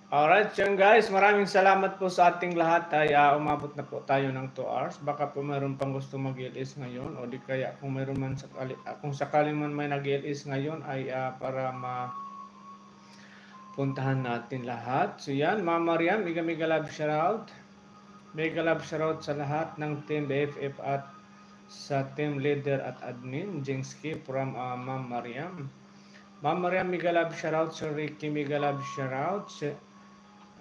Alright, yun guys, maraming salamat po sa ating lahat ay umabot na po tayo ng 2 hours. Baka po mayroon pang gusto mag-LS ngayon o di kaya kung mayroon man kung sakali man may nag-LS ngayon ay para mapuntahan natin lahat. So yan, Mama Mariam, mega love shoutout. Mega love shoutout sa lahat ng team BFF at sa team leader at admin, Jingski from Ma'am Mariam. Ma'am Mariam, mega love shoutout. Sir Ricky, mega love shoutout.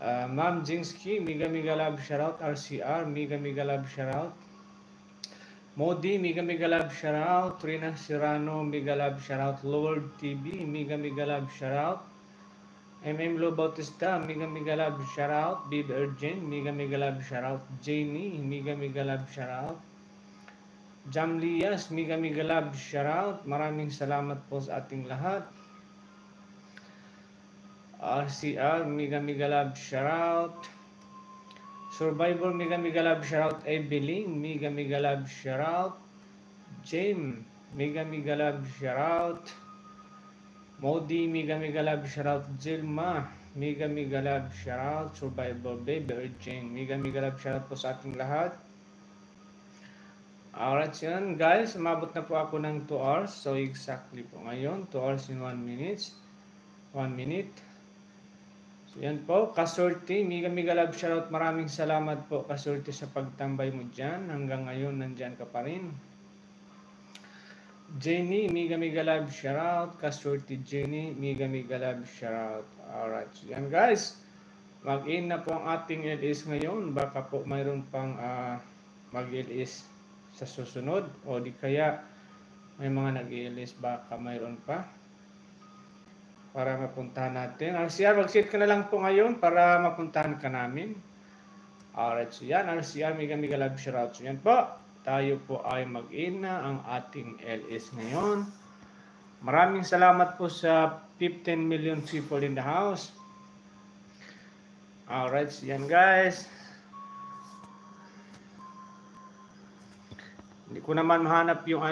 Ma'am Jingski, mega love shoutout. RCR, mega love shoutout. Modi, mega love shoutout. Rina Serrano, mega love shoutout. Lord TV, mega love shoutout. Lo Bautista, mega love shoutout. Bib Urgent, mega love shoutout. Jamie, mega love shoutout. Jamlias, mega love shoutout. Maraming salamat po sa ating lahat. RCR, mega love shoutout. Survivor, mega love shoutout. Ebeling, mega love shoutout. Jim, mega love shoutout. Modi, mega love shoutout. Jilma, mega love shoutout. Survivor, Baby Urging, mega love shoutout po sa ating lahat. Alright, yun guys, umabot na po ako ng 2 hours. So exactly po ngayon, 2 hours and 1 minute. 1 minute. So yan po, Kasorti, mega love shoutout. Maraming salamat po Kasorti sa pagtambay mo dyan. Hanggang ngayon, nandyan ka pa rin. Jenny, mega love shoutout. Kasorti Jenny, mega love shoutout. Alright, so yan guys. Mag-in na po ang ating LS ngayon. Baka po mayroon pang mag-LS sa susunod. O di kaya may mga nag-LS baka mayroon pa. Para mapuntahan natin. RCR, mag-sit ka na lang po ngayon para mapuntahan ka namin. Alright, so yan. RCR, mega love shoutout. So yan po. Tayo po ay mag-in na ang ating LS ngayon. Maraming salamat po sa 15 million people in the house. Alright, so yan guys. Hindi ko naman mahanap yung